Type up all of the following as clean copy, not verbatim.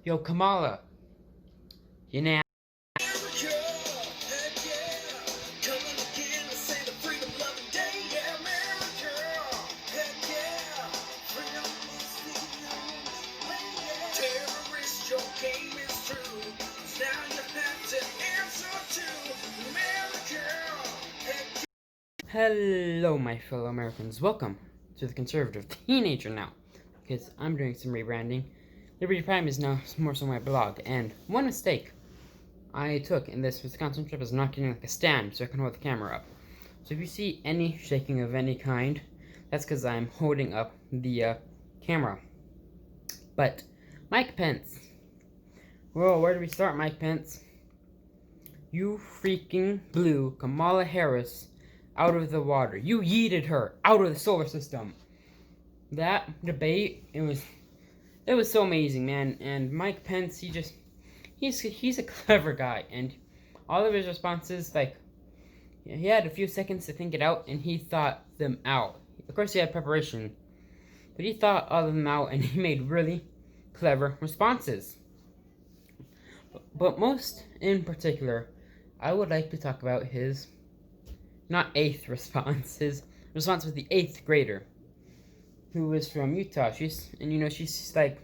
Yo, Kamala, you know. Hello, my fellow Americans. Welcome to the Conservative Teenager now, because I'm doing some rebranding. Liberty Prime is now more so my blog, and one mistake I took in this Wisconsin trip is not getting like a stand so I can hold the camera up. So if you see any shaking of any kind, that's because I'm holding up the camera. But Mike Pence. Well, where do we start, Mike Pence? You freaking blew Kamala Harris out of the water. You yeeted her out of the solar system. That debate, it was so amazing, man. And Mike Pence, he's a clever guy, and all of his responses, like, he had a few seconds to think it out, and he thought them out. Of course, he had preparation, but he thought all of them out, and he made really clever responses. But most in particular, I would like to talk about his not eighth response, his response with the 8th grader, who was from Utah. She's like,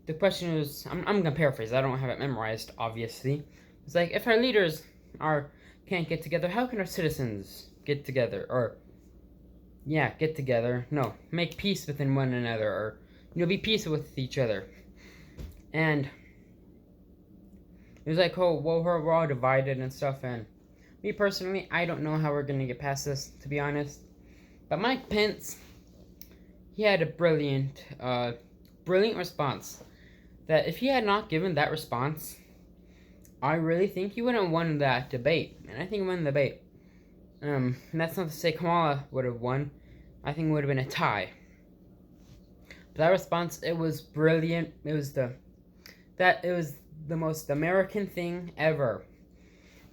the question was, I'm gonna paraphrase, I don't have it memorized, obviously. It's like, if our leaders can't get together, how can our citizens get together? Or, yeah, get together. No, make peace within one another, or, be peaceful with each other. And it was like, oh, well, we're all divided and stuff, and me personally, I don't know how we're going to get past this, to be honest. But Mike Pence, he had a brilliant response. That if he had not given that response, I really think he would have won that debate. And I think he won the debate. And that's not to say Kamala would have won. I think it would have been a tie. But that response, it was brilliant. It was the most American thing ever.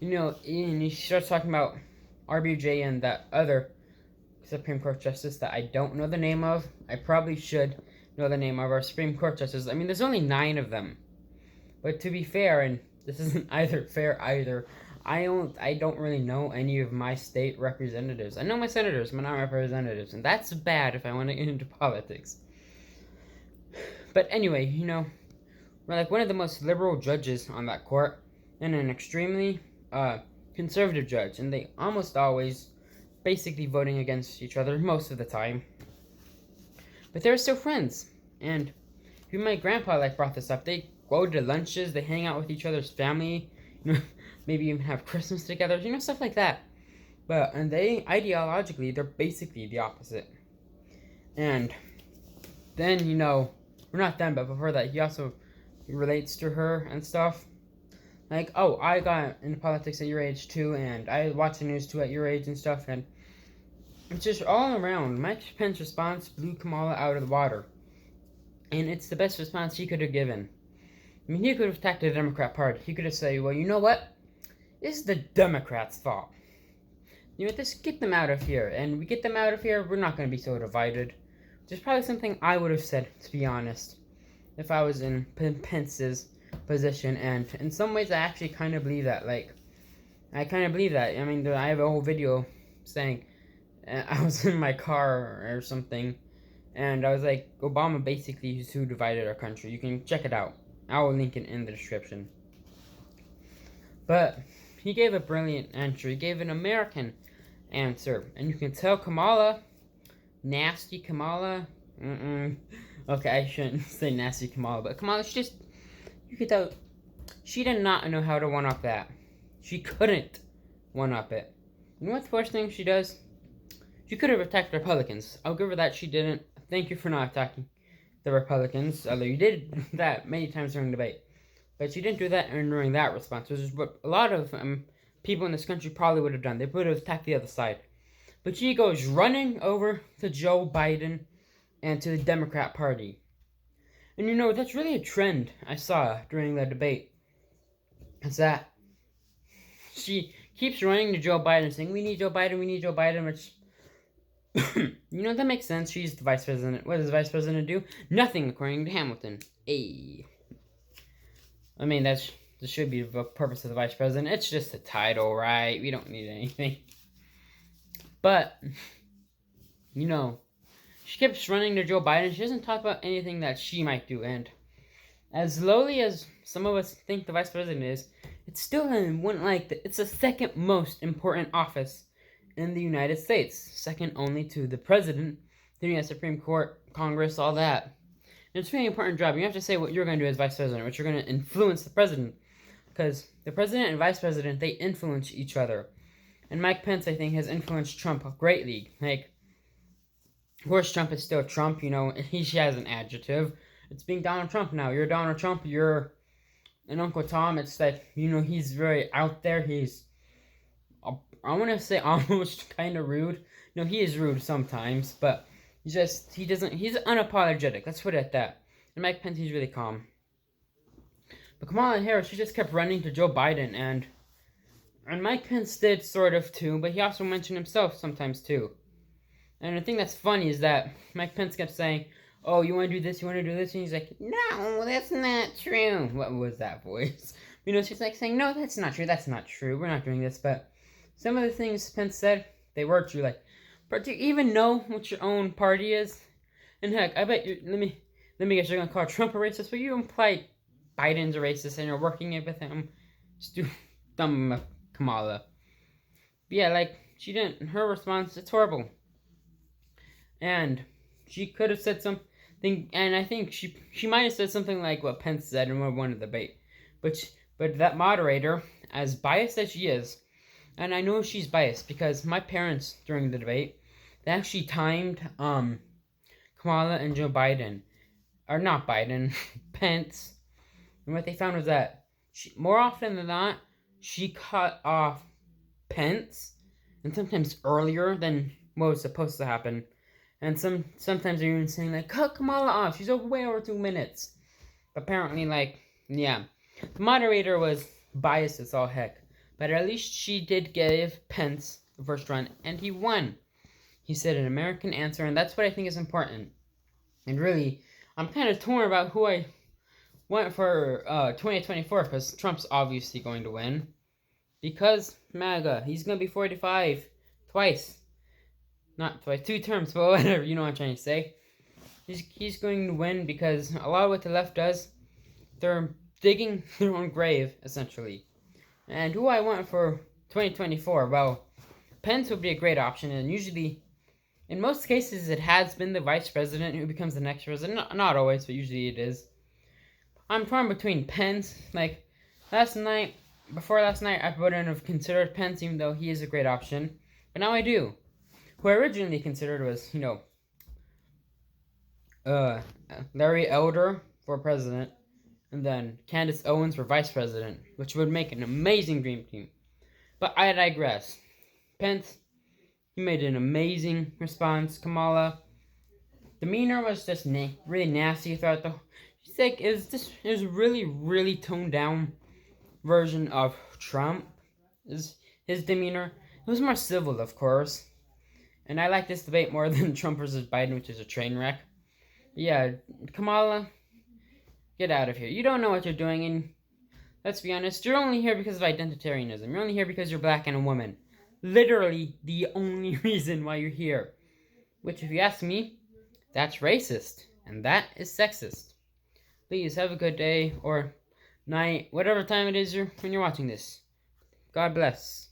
And he starts talking about RBJ and that other Supreme Court justice that I don't know the name of. I probably should know the name of our Supreme Court justices. I mean, there's only 9 of them. But to be fair, and this isn't fair either, I don't really know any of my state representatives. I know my senators, but not representatives, and that's bad if I want to get into politics. But anyway, we're like one of the most liberal judges on that court, and an extremely conservative judge, and they almost always basically voting against each other most of the time. But they're still friends, and my grandpa brought this up. They go to lunches, they hang out with each other's family, maybe even have Christmas together, stuff like that. And they ideologically, they're basically the opposite. And then we're not done, but before that, he also relates to her and stuff. Like, oh, I got into politics at your age too, and I watch the news too at your age and stuff, and it's just all around. Mike Pence's response blew Kamala out of the water. And it's the best response he could have given. I mean, he could have attacked the Democrat Party. He could have said, well, you know what? This is the Democrats' fault. Just get them out of here. And we get them out of here, we're not going to be so divided. Which is probably something I would have said, to be honest, if I was in Pence's position. And in some ways, I actually kind of believe that. I kind of believe that. I mean, I have a whole video saying I was in my car or something, and I was like, Obama basically is who divided our country. You can check it out. I will link it in the description. But he gave a brilliant answer. He gave an American answer. And you can tell Kamala, nasty Kamala, okay, I shouldn't say nasty Kamala, but Kamala, you could tell, she did not know how to one-up that. She couldn't one-up it. You know what the first thing she does? She could have attacked the Republicans. I'll give her that she didn't. Thank you for not attacking the Republicans, although you did that many times during the debate. But she didn't do that during that response, which is what a lot of people in this country probably would have done. They would have attacked the other side. But she goes running over to Joe Biden and to the Democrat Party. And that's really a trend I saw during the debate. It's that she keeps running to Joe Biden saying, we need Joe Biden, which That makes sense. She's the vice president. What does the vice president do? Nothing, according to Hamilton. I mean, this should be the purpose of the vice president. It's just a title, right? We don't need anything. But, she keeps running to Joe Biden. She doesn't talk about anything that she might do. And as lowly as some of us think the vice president is, it's still it's the second most important office in the United States, second only to the president, then you have Supreme Court, Congress, all that. And it's a really important job. You have to say what you're going to do as vice president, what you're going to influence the president, because the president and vice president, they influence each other. And Mike Pence, I think, has influenced Trump greatly. Of course, Trump is still Trump. He has an adjective. It's being Donald Trump now. You're Donald Trump. You're an Uncle Tom. It's that he's very out there. He's I want to say almost kind of rude. No, he is rude sometimes, but he's unapologetic. Let's put it at that. And Mike Pence, he's really calm. But Kamala Harris, she just kept running to Joe Biden, and Mike Pence did sort of too, but he also mentioned himself sometimes too. And the thing that's funny is that Mike Pence kept saying, oh, you want to do this, you want to do this, and he's like, no, that's not true. What was that voice? She's like saying, no, that's not true, we're not doing this, but some of the things Pence said, they were true. But do you even know what your own party is? And heck, I bet you. Let me guess. You're gonna call Trump a racist, but you imply Biden's a racist, and you're working it with him. Dumb Kamala. But yeah, she didn't. Her response, it's horrible. And she could have said something, and I think she might have said something like what Pence said in one of the debate. But that moderator, as biased as she is. And I know she's biased because my parents, during the debate, they actually timed Kamala and Joe Biden. Or not Biden, Pence. And what they found was that more often than not, she cut off Pence. And sometimes earlier than what was supposed to happen. And sometimes they're even saying, cut Kamala off. She's way over 2 minutes. Apparently, the moderator was biased as all heck. But at least she did give Pence the first run, and he won. He said an American answer, and that's what I think is important. And really, I'm kind of torn about who I want for 2024, because Trump's obviously going to win. Because MAGA, he's going to be 45 twice. Not twice, 2 terms, but whatever, you know what I'm trying to say. He's going to win because a lot of what the left does, they're digging their own grave, essentially. And who I want for 2024, well, Pence would be a great option, and usually, in most cases, it has been the vice president who becomes the next president. Not always, but usually it is. I'm torn between Pence. Before last night, I wouldn't have considered Pence, even though he is a great option. But now I do. Who I originally considered was, Larry Elder for president. And then Candace Owens for vice president, which would make an amazing dream team. But I digress. Pence, he made an amazing response. Kamala, demeanor was just really nasty throughout the. It was really, really toned down version of Trump. His demeanor. It was more civil, of course. And I like this debate more than Trump versus Biden, which is a train wreck. Yeah, Kamala. Get out of here. You don't know what you're doing, and let's be honest, you're only here because of identitarianism. You're only here because you're black and a woman. Literally the only reason why you're here. Which, if you ask me, that's racist, and that is sexist. Please have a good day, or night, whatever time it is when you're watching this. God bless.